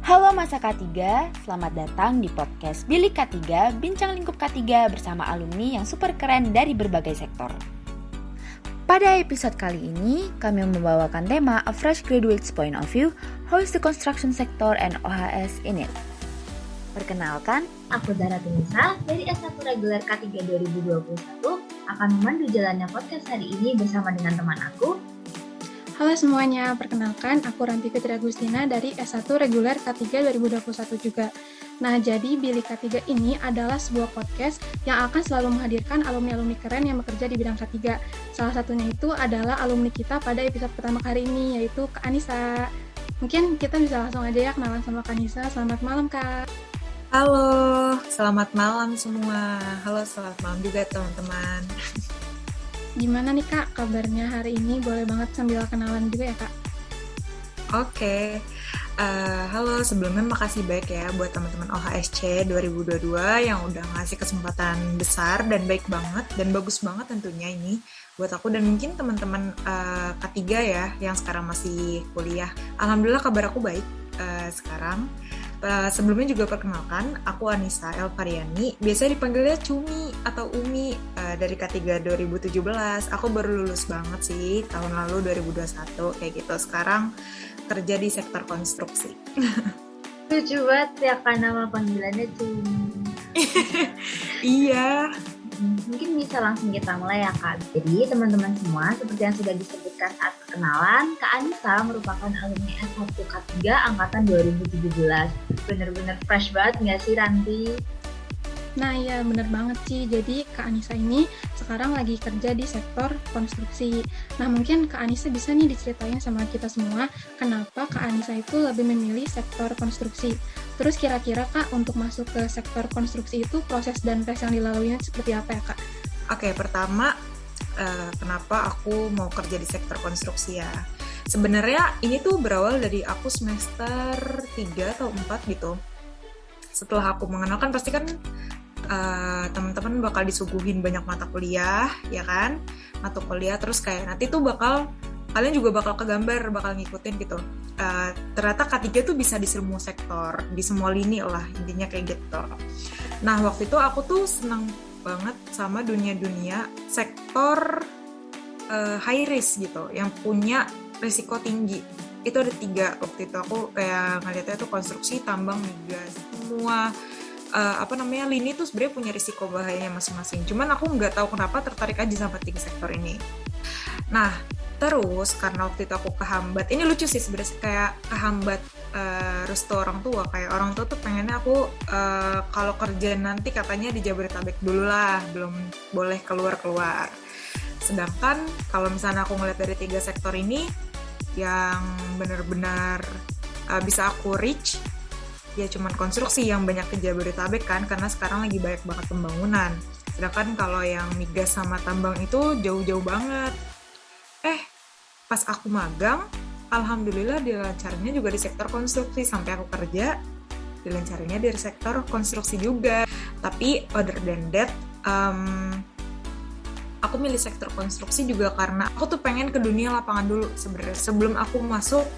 Halo masa K3, selamat datang di podcast Bilik K3, bincang lingkup K3 bersama alumni yang super keren dari berbagai sektor. Pada episode kali ini, kami membawakan tema A Fresh Graduate's Point of View, How is the Construction Sector and OHS in it? Perkenalkan, aku Zara Tunisa dari S1 Reguler K3 2021 akan memandu jalannya podcast hari ini bersama dengan teman aku. Halo semuanya, perkenalkan aku Ranti Fitri Agustina dari S1 Reguler K3 2021 juga. Nah, jadi Bilik K3 ini adalah sebuah podcast yang akan selalu menghadirkan alumni-alumni keren yang bekerja di bidang K3. Salah satunya itu adalah alumni kita pada episode pertama kali ini, yaitu Kak Anissa. Mungkin kita bisa langsung aja ya kenalan sama Kak Anissa. Selamat malam, Kak. Halo, selamat malam semua. Halo, selamat malam juga teman-teman. Gimana nih Kak kabarnya hari ini? Boleh banget sambil kenalan juga ya Kak? Oke. Halo, sebelumnya makasih banyak ya buat teman-teman OHSC 2022 yang udah ngasih kesempatan besar dan baik banget dan bagus banget tentunya ini buat aku dan mungkin teman-teman K3 ya yang sekarang masih kuliah. Alhamdulillah kabar aku baik sekarang. Sebelumnya juga perkenalkan, aku Anissa Elvariani, biasa dipanggilnya Cumi atau Umi dari K3 2017. Aku baru lulus banget sih, tahun lalu 2021 kayak gitu. Sekarang kerja di sektor konstruksi. Lucu banget ya kan nama panggilannya Cumi. Iya. Mungkin bisa langsung kita mulai ya Kak. Jadi teman-teman semua, seperti yang sudah disebutkan saat perkenalan, Kak Anissa merupakan alumni S1 K3 angkatan 2017. Bener-bener fresh banget nggak sih Ranti? Nah ya bener banget sih, jadi Kak Anissa ini sekarang lagi kerja di sektor konstruksi. Nah mungkin Kak Anissa bisa nih diceritain sama kita semua kenapa Kak Anissa itu lebih memilih sektor konstruksi. Terus kira-kira Kak untuk masuk ke sektor konstruksi itu proses dan tes yang dilaluinya seperti apa ya Kak? Oke, pertama kenapa aku mau kerja di sektor konstruksi ya. Sebenarnya ini tuh berawal dari aku semester 3 atau 4 gitu. Setelah aku mengenalkan pasti kan teman-teman bakal disuguhin banyak mata kuliah, ya kan? Mata kuliah terus kayak nanti tuh kalian juga bakal kegambar, bakal ngikutin gitu. Ternyata K3 tuh bisa di semua sektor, di semua lini lah, intinya kayak gitu. Nah, waktu itu aku tuh senang banget sama dunia-dunia sektor high risk gitu, yang punya risiko tinggi. Itu ada 3 waktu itu, aku kayak ngeliatnya tuh konstruksi, tambang, migas, semua lini tuh sebenarnya punya risiko bahayanya masing-masing. Cuman aku nggak tahu kenapa tertarik aja sama 3 sektor ini. Nah, terus karena waktu itu aku kehambat, ini lucu sih sebenarnya, kayak kehambat restu orang tua. Kayak orang tua tuh pengennya aku kalau kerja nanti katanya di Jabodetabek dulu lah, belum boleh keluar-keluar. Sedangkan kalau misalnya aku ngeliat dari 3 sektor ini yang benar-benar bisa aku reach, ya cuman konstruksi yang banyak ke Jabodetabek kan, karena sekarang lagi banyak banget pembangunan. Sedangkan kalau yang migas sama tambang itu jauh-jauh banget. Pas aku magang, alhamdulillah dilancarnya juga di sektor konstruksi. Sampai aku kerja, dilancarnya dari sektor konstruksi juga. Tapi other than that, aku milih sektor konstruksi juga karena aku tuh pengen ke dunia lapangan dulu sebenarnya sebelum aku masuk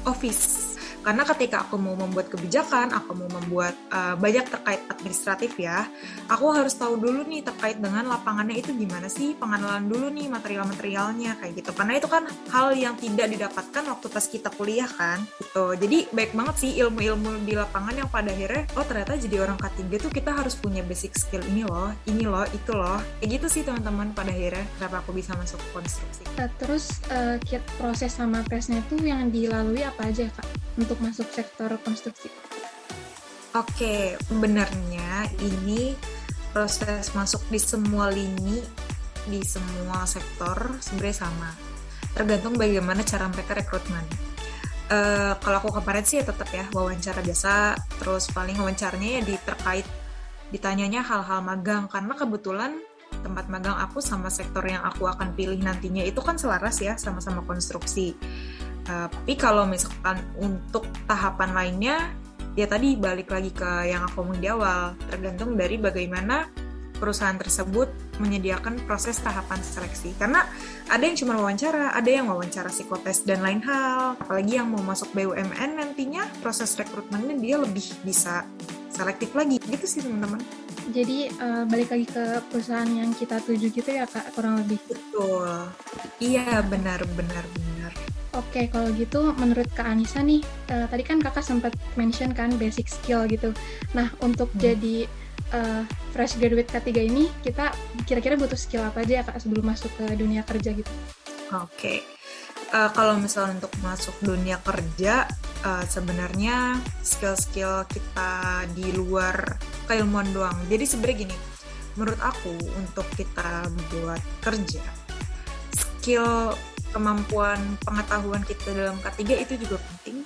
office. Karena ketika aku mau membuat kebijakan, aku mau membuat banyak terkait administratif ya, aku harus tahu dulu nih terkait dengan lapangannya itu gimana sih, pengenalan dulu nih material-materialnya kayak gitu. Karena itu kan hal yang tidak didapatkan waktu pas kita kuliah kan, gitu. Jadi baik banget sih ilmu-ilmu di lapangan yang pada akhirnya, oh ternyata jadi orang K3 tuh kita harus punya basic skill ini loh, itu loh. Kayak gitu sih teman-teman pada akhirnya kenapa aku bisa masuk konstruksi. Terus proses sama tesnya itu yang dilalui apa aja Kak untuk masuk sektor konstruksi? Oke, sebenarnya ini proses masuk di semua lini, di semua sektor sebenarnya sama. Tergantung bagaimana cara mereka rekrutmen. Kalau aku kemarin sih ya tetap ya wawancara biasa, terus paling wawancaranya ya terkait ditanyanya hal-hal magang, karena kebetulan tempat magang aku sama sektor yang aku akan pilih nantinya itu kan selaras ya, sama-sama konstruksi. Tapi kalau misalkan untuk tahapan lainnya, ya tadi balik lagi ke yang aku ngomong di awal, tergantung dari bagaimana perusahaan tersebut menyediakan proses tahapan seleksi. Karena ada yang cuma wawancara, ada yang wawancara psikotes dan lain hal. Apalagi yang mau masuk BUMN nantinya proses rekrutmennya dia lebih bisa selektif lagi. Gitu sih teman-teman. Jadi balik lagi ke perusahaan yang kita tuju gitu ya Kak, kurang lebih. Betul. Iya, benar. Oke, kalau gitu menurut Kak Anissa nih, tadi kan Kakak sempat mention kan basic skill gitu. Nah, untuk jadi fresh graduate K3 ini, kita kira-kira butuh skill apa aja ya Kak sebelum masuk ke dunia kerja gitu? Oke. Kalau misalnya untuk masuk dunia kerja, sebenarnya skill-skill kita di luar keilmuan doang. Jadi sebenarnya gini, menurut aku untuk kita buat kerja, skill kemampuan pengetahuan kita dalam K3 itu juga penting,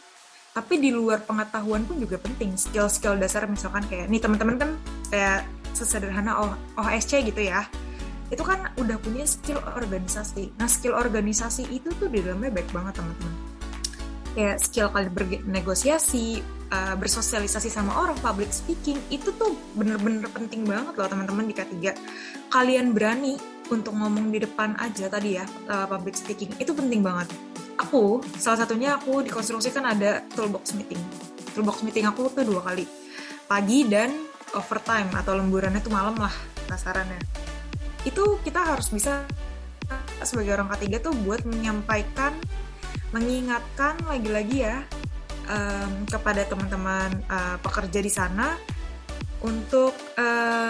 tapi di luar pengetahuan pun juga penting. Skill-skill dasar misalkan kayak, nih teman-teman kan kayak sesederhana OHSC gitu ya, itu kan udah punya skill organisasi. Nah, skill organisasi itu tuh di dalamnya baik banget teman-teman. Kayak skill kalian bernegosiasi, bersosialisasi sama orang, public speaking, itu tuh bener-bener penting banget loh teman-teman di K3. Kalian berani untuk ngomong di depan aja tadi ya, public speaking, itu penting banget. Salah satunya aku di konstruksi kan ada toolbox meeting. Toolbox meeting aku tuh 2 kali, pagi dan overtime atau lemburannya tuh malam lah kasarannya. Itu kita harus bisa sebagai orang K3 tuh buat menyampaikan, mengingatkan lagi-lagi ya kepada teman-teman pekerja di sana untuk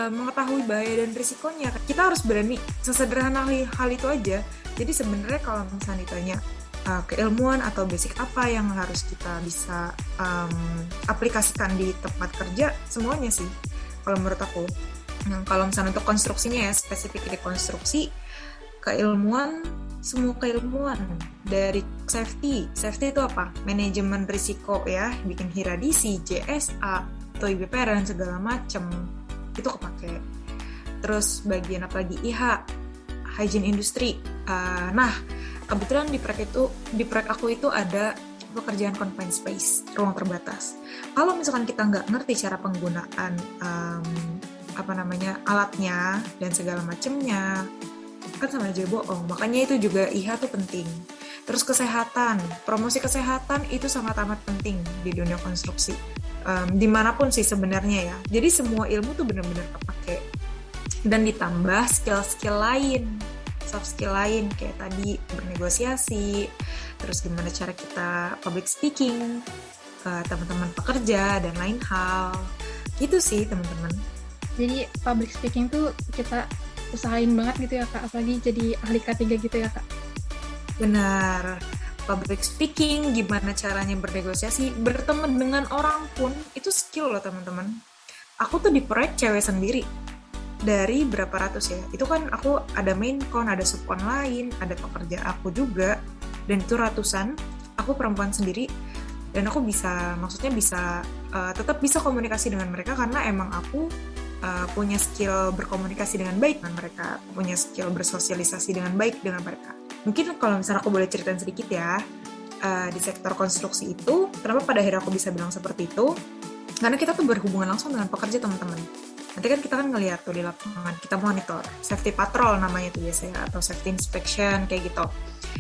mengetahui bahaya dan risikonya. Kita harus berani, sesederhana hal itu aja. Jadi sebenarnya kalau misalnya ditanya keilmuan atau basic apa yang harus kita bisa aplikasikan di tempat kerja, semuanya sih kalau menurut aku. Kalau misalnya untuk konstruksinya ya, spesifik di konstruksi, semua keilmuan dari safety itu apa? Manajemen risiko ya, bikin hiradisi, JSA, atau IBPR dan segala macem, itu kepake. Terus bagian apa lagi? IH, hygiene industry. Nah, kebetulan di proyek aku itu ada pekerjaan confined space, ruang terbatas. Kalau misalkan kita nggak ngerti cara penggunaan alatnya dan segala macemnya, kan sama aja bohong. Makanya itu juga IH tuh penting. Terus kesehatan, promosi kesehatan itu sangat amat penting di dunia konstruksi. Dimanapun sih sebenarnya ya. Jadi semua ilmu tuh benar-benar kepake. Dan ditambah skill-skill lain, soft skill lain kayak tadi bernegosiasi, terus gimana cara kita public speaking ke teman-teman pekerja dan lain hal. Gitu sih teman-teman. Jadi public speaking tuh kita usahain banget gitu ya Kak, apalagi jadi ahli K3 gitu ya Kak. Benar, public speaking, gimana caranya bernegosiasi, berteman dengan orang pun, itu skill loh teman-teman. Aku tuh di proyek cewek sendiri, dari berapa ratus ya, itu kan aku ada main con, ada subcon lain, ada pekerja aku juga, dan itu ratusan, aku perempuan sendiri, dan aku tetap bisa komunikasi dengan mereka karena emang aku punya skill berkomunikasi dengan baik dengan mereka, punya skill bersosialisasi dengan baik dengan mereka. Mungkin kalau misalnya aku boleh ceritain sedikit ya, di sektor konstruksi itu, kenapa pada akhirnya aku bisa bilang seperti itu, karena kita tuh berhubungan langsung dengan pekerja teman-teman. Nanti kan kita ngeliat tuh di lapangan, kita monitor, safety patrol namanya tuh biasanya, atau safety inspection, kayak gitu.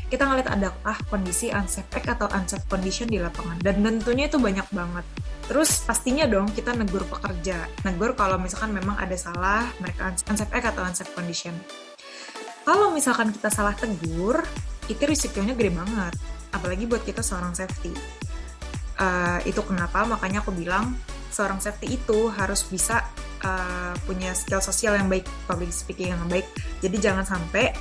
Kita ngeliat adakah kondisi unsafe act atau unsafe condition di lapangan, dan tentunya itu banyak banget. Terus pastinya dong kita negur pekerja, negur kalau misalkan memang ada salah, mereka unsafe act atau unsafe condition. Kalau misalkan kita salah tegur, itu risikonya gede banget, apalagi buat kita seorang safety. Itu kenapa makanya aku bilang seorang safety itu harus bisa punya skill sosial yang baik, public speaking yang baik. Jadi jangan sampai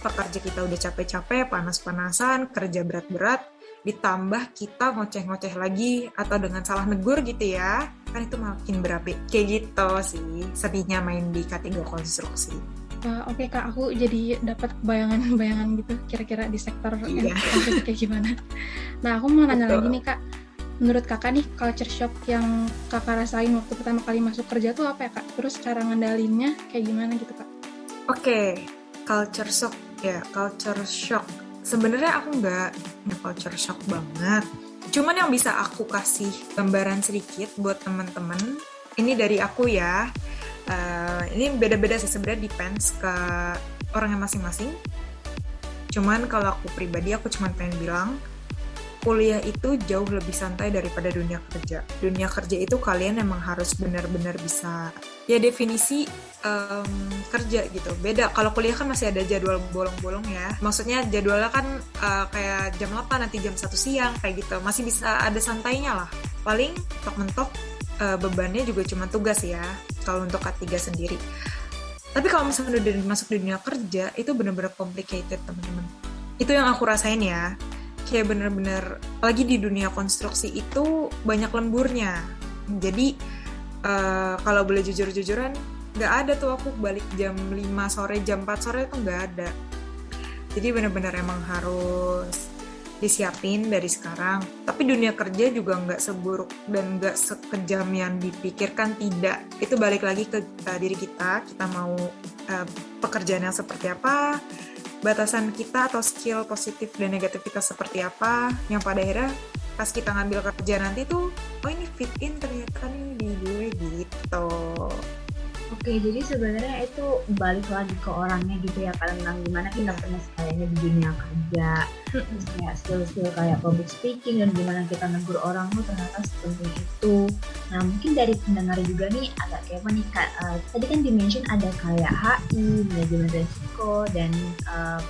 pekerja kita udah capek-capek, panas-panasan, kerja berat-berat, ditambah kita ngoceh-ngoceh lagi atau dengan salah negur gitu ya, kan itu makin berapi. Kayak gitu sih sedihnya main di K3 konstruksi. Oke Kak, aku jadi dapat bayangan-bayangan gitu kira-kira di sektor yang kayak gimana. Nah, aku mau nanya lagi nih Kak, menurut Kakak nih culture shock yang Kakak rasain waktu pertama kali masuk kerja tuh apa ya Kak? Terus cara ngendalinnya kayak gimana gitu Kak? Oke, culture shock ya, culture shock. Sebenarnya aku nggak culture shock banget. Cuman yang bisa aku kasih gambaran sedikit buat teman-teman, ini dari aku ya. Ini beda-beda sih sebenarnya, depends ke orangnya masing-masing. Cuman kalau aku pribadi, aku cuma pengen bilang kuliah itu jauh lebih santai daripada dunia kerja. Dunia kerja itu kalian emang harus benar-benar bisa, ya definisi kerja gitu. Beda, kalau kuliah kan masih ada jadwal bolong-bolong ya. Maksudnya jadwalnya kan kayak jam 8, nanti jam 1 siang, kayak gitu. Masih bisa ada santainya lah. Paling mentok-mentok bebannya juga cuma tugas ya, kalau untuk K3 sendiri. Tapi kalau misalnya udah masuk di dunia kerja, itu benar-benar complicated, teman-teman. Itu yang aku rasain ya. Kayak bener-bener, apalagi di dunia konstruksi itu banyak lemburnya. Jadi kalau boleh jujur-jujuran, nggak ada tuh aku balik jam 5 sore, jam 4 sore itu nggak ada. Jadi bener-bener emang harus disiapin dari sekarang. Tapi dunia kerja juga nggak seburuk dan nggak sekejam yang dipikirkan, tidak. Itu balik lagi ke diri kita mau pekerjaan yang seperti apa, batasan kita atau skill positif dan negatif kita seperti apa, yang pada akhirnya pas kita ngambil kerja nanti tuh, oh ini fit in ternyata nih di gue gitu. Oke, jadi sebenarnya itu balik lagi ke orangnya gitu ya, tentang gimana kita punya stylenya di dunia kerja, terus kayak skill-skill kayak public speaking dan gimana kita negur orang tuh ternyata sepenting itu. Nah, mungkin dari pendengar juga nih agak kayak nih Kak, tadi kan dimention ada kayak HI, manajemen resiko, dan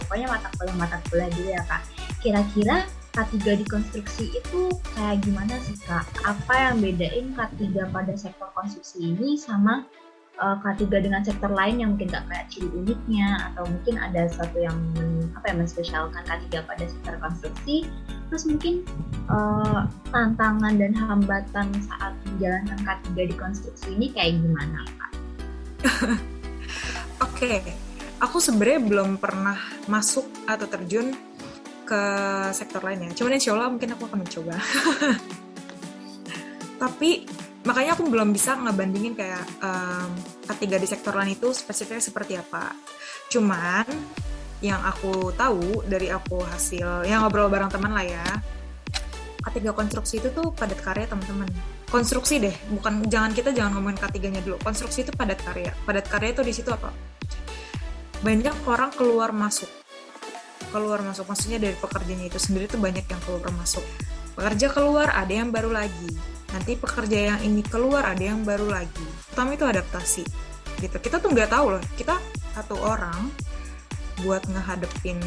pokoknya mata kuliah gitu ya Kak. Kira-kira K3 di konstruksi itu kayak gimana sih Kak? Apa yang bedain K3 pada sektor konstruksi ini sama K3 dengan sektor lain yang mungkin nggak kayak ciri uniknya, atau mungkin ada sesuatu yang menspesialkan K3 pada sektor konstruksi. Terus mungkin tantangan dan hambatan saat menjalankan K3 di konstruksi ini kayak gimana Kak? Oke, aku sebenarnya belum pernah masuk atau terjun ke sektor lainnya. Cuman insya Allah mungkin aku akan mencoba. Tapi makanya aku belum bisa ngebandingin kayak K3 di sektor lain itu spesifiknya seperti apa. Cuman yang aku tahu dari aku hasil yang ngobrol bareng teman lah ya, K3 konstruksi itu tuh padat karya teman-teman. Konstruksi deh, jangan ngomongin K3-nya dulu. Konstruksi itu padat karya. Padat karya itu di situ apa? Banyak orang keluar masuk, maksudnya dari pekerjanya itu sendiri tuh banyak yang keluar masuk. Pekerja keluar, ada yang baru lagi. Nanti pekerja yang ini keluar, ada yang baru lagi. Pertama itu adaptasi, gitu. Kita tuh nggak tahu loh, kita satu orang buat ngehadepin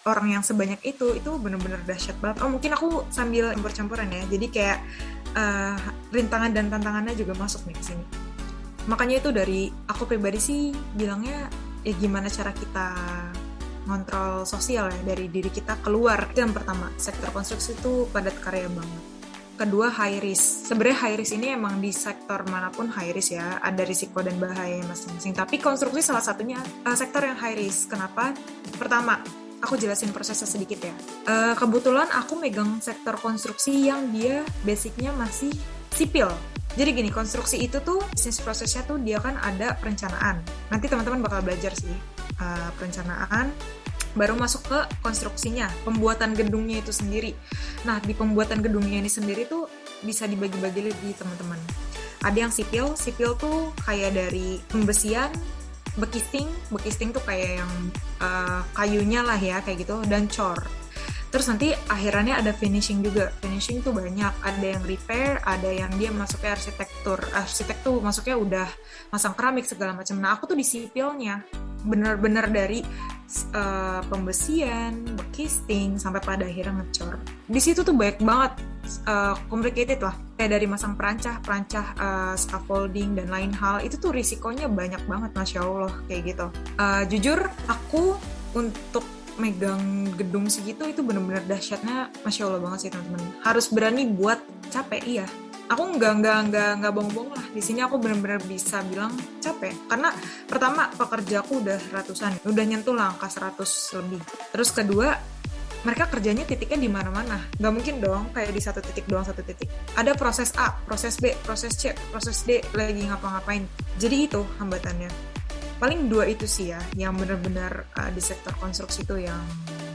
orang yang sebanyak itu bener-bener dahsyat banget. Oh mungkin aku sambil campur-campuran ya, jadi kayak rintangan dan tantangannya juga masuk nih ke sini. Makanya itu dari aku pribadi sih bilangnya, ya gimana cara kita ngontrol sosial ya dari diri kita keluar. Itu yang pertama, sektor konstruksi itu padat karya banget. Kedua, high risk. Sebenarnya high risk ini emang di sektor manapun high risk ya, ada risiko dan bahaya masing-masing. Tapi konstruksi salah satunya sektor yang high risk. Kenapa? Pertama, aku jelasin prosesnya sedikit ya. Kebetulan aku megang sektor konstruksi yang dia basicnya masih sipil. Jadi gini, konstruksi itu tuh bisnis prosesnya tuh dia kan ada perencanaan. Nanti teman-teman bakal belajar sih perencanaan, baru masuk ke konstruksinya, pembuatan gedungnya itu sendiri. Nah, di pembuatan gedungnya ini sendiri tuh bisa dibagi-bagi lagi teman-teman. Ada yang sipil tuh kayak dari pembesian, bekisting tuh kayak yang kayunya lah ya, kayak gitu, dan cor. Terus nanti akhirannya ada finishing juga. Finishing tuh banyak, ada yang repair, ada yang dia masuknya arsitektur. Arsitek tuh masuknya udah masang keramik segala macam. Nah, aku tuh di sipilnya bener-bener dari pembesian, bekisting, sampai pada akhirnya ngecor. Di situ tuh banyak banget complicated lah, kayak dari masang perancah, scaffolding dan lain hal. Itu tuh risikonya banyak banget, Masya Allah, kayak gitu. Jujur, aku untuk megang gedung segitu itu bener-bener dahsyatnya, Masya Allah banget sih teman-teman. Harus berani buat capek, iya. Aku nggak bohong-bohong lah. Di sini aku benar-benar bisa bilang capek. Karena pertama pekerja aku udah ratusan, udah nyentuh lah angka 100 lebih. Terus kedua, mereka kerjanya titiknya di mana-mana. Nggak mungkin dong kayak di satu titik doang satu titik. Ada proses A, proses B, proses C, proses D lagi ngapa-ngapain. Jadi itu hambatannya. Paling dua itu sih ya, yang benar-benar di sektor konstruksi itu yang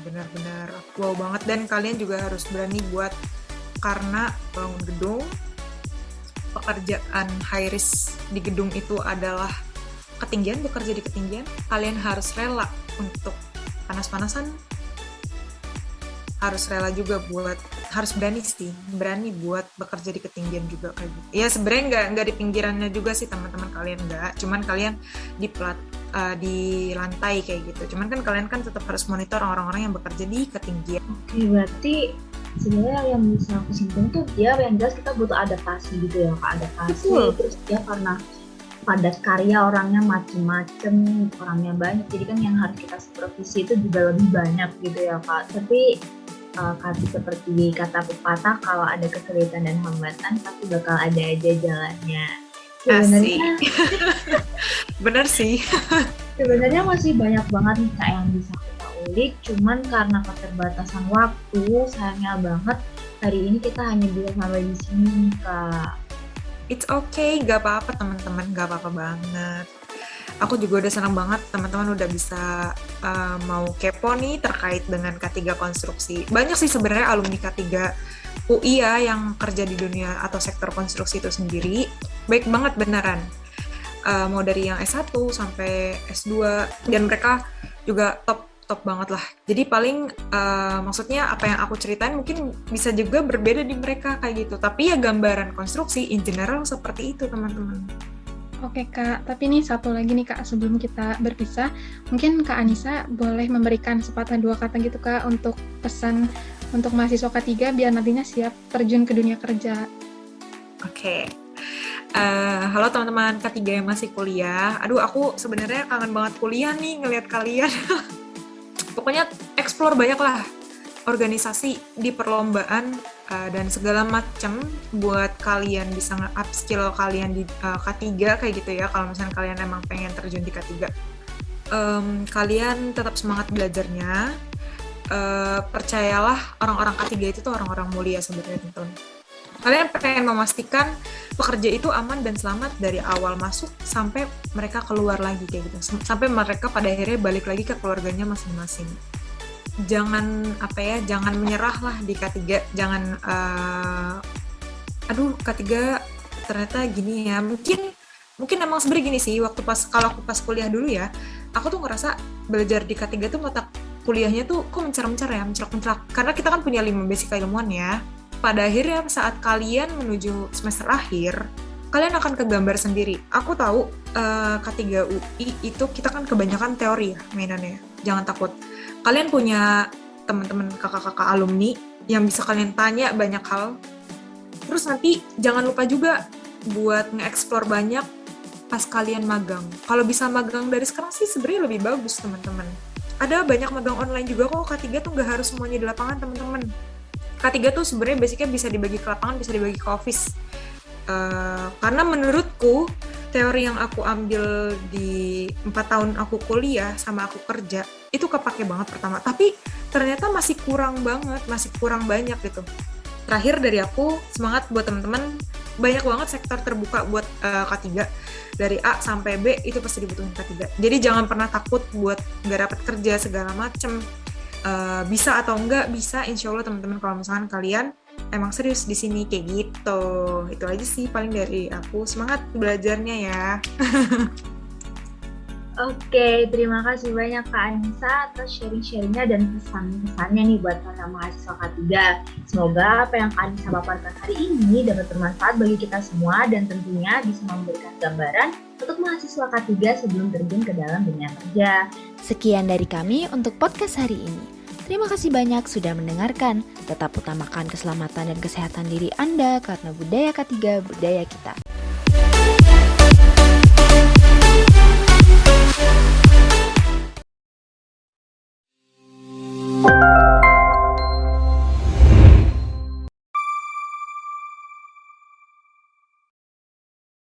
benar-benar wow banget. Dan kalian juga harus berani buat, karena bangun gedung pekerjaan high risk di gedung itu adalah ketinggian, bekerja di ketinggian, kalian harus rela untuk panas-panasan, harus rela juga harus berani buat bekerja di ketinggian juga kayak gitu. Ya sebenarnya nggak di pinggirannya juga sih teman-teman, kalian nggak, cuman kalian di lantai kayak gitu. Cuman kan kalian kan tetap harus monitor orang-orang yang bekerja di ketinggian. Oke, berarti sebenarnya yang bisa aku simpulkan tuh dia yang jelas kita butuh adaptasi gitu ya, Kak. Adaptasi. Betul. Terus dia karena padat karya, orangnya macem-macem, orangnya banyak, jadi kan yang harus kita supervisi itu juga lebih banyak gitu ya, Kak. Tapi seperti kata pepatah, kalau ada kesulitan dan hambatan pasti bakal ada aja jalannya. Sebenarnya bener sih. Sebenarnya masih banyak banget nih Kak yang bisa kita ulik, cuman karena keterbatasan waktu, sayangnya banget hari ini kita hanya bisa sampai di sini nih Kak. It's okay, gak apa-apa teman-teman, gak apa-apa banget. Aku juga udah senang banget teman-teman udah bisa mau kepo nih terkait dengan K3 konstruksi. Banyak sih sebenarnya alumni K3 UI ya yang kerja di dunia atau sektor konstruksi itu sendiri. Baik banget beneran. Mau dari yang S1 sampai S2, dan mereka juga top banget lah. Jadi paling maksudnya apa yang aku ceritain mungkin bisa juga berbeda di mereka kayak gitu. Tapi ya gambaran konstruksi in general seperti itu teman-teman. Oke Kak, tapi nih satu lagi nih Kak, sebelum kita berpisah, mungkin Kak Anissa boleh memberikan sepatah dua kata gitu Kak untuk pesan untuk mahasiswa K3 biar nantinya siap terjun ke dunia kerja. Oke. Halo teman-teman K3 yang masih kuliah. Aduh, aku sebenarnya kangen banget kuliah nih ngelihat kalian. Pokoknya explore banyak lah organisasi di perlombaan dan segala macam buat kalian bisa nge-upskill kalian di K3 kayak gitu ya. Kalau misalnya kalian emang pengen terjun di K3, kalian tetap semangat belajarnya. Percayalah orang-orang K3 itu tuh orang-orang mulia sebenarnya teman-teman. Kalian pengen memastikan pekerja itu aman dan selamat dari awal masuk sampai mereka keluar lagi kayak gitu. Sampai mereka pada akhirnya balik lagi ke keluarganya masing-masing. Jangan jangan menyerah lah di K3. Jangan K3 ternyata gini ya. Mungkin emang sebenarnya gini sih, kalau aku pas kuliah dulu ya, aku tuh ngerasa belajar di K3 tuh mata kuliahnya tuh kok mencerak. Karena kita kan punya 5 basic keilmuan ya. Pada akhirnya saat kalian menuju semester akhir, kalian akan kegambar sendiri. Aku tahu K3 UI itu kita kan kebanyakan teori ya mainannya. Jangan takut. Kalian punya teman-teman kakak-kakak alumni yang bisa kalian tanya banyak hal. Terus nanti jangan lupa juga buat nge-explore banyak pas kalian magang. Kalau bisa magang dari sekarang sih sebenarnya lebih bagus teman-teman. Ada banyak magang online juga kok. K3 tuh nggak harus semuanya di lapangan teman-teman. K3 tuh sebenarnya basicnya bisa dibagi ke lapangan, bisa dibagi ke office. Karena menurutku teori yang aku ambil di 4 tahun aku kuliah sama aku kerja itu kepake banget pertama, tapi ternyata masih kurang banyak gitu. Terakhir dari aku, semangat buat teman-teman, banyak banget sektor terbuka buat K3, dari A sampai B itu pasti dibutuhin K3. Jadi jangan pernah takut buat nggak dapat kerja segala macem. Bisa atau enggak bisa, insya Allah teman-teman kalau misalkan kalian emang serius di sini kayak gitu. Itu aja sih paling dari aku. Semangat belajarnya ya. Oke, terima kasih banyak Kak Anissa atas sharing-sharingnya dan pesan-pesannya nih buat para mahasiswa K3. Semoga apa yang Kak Anissa paparkan hari ini dapat bermanfaat bagi kita semua dan tentunya bisa memberikan gambaran untuk mahasiswa K3 sebelum terjun ke dalam dunia kerja. Sekian dari kami untuk podcast hari ini. Terima kasih banyak sudah mendengarkan. Tetap utamakan keselamatan dan kesehatan diri Anda karena budaya K3 budaya kita.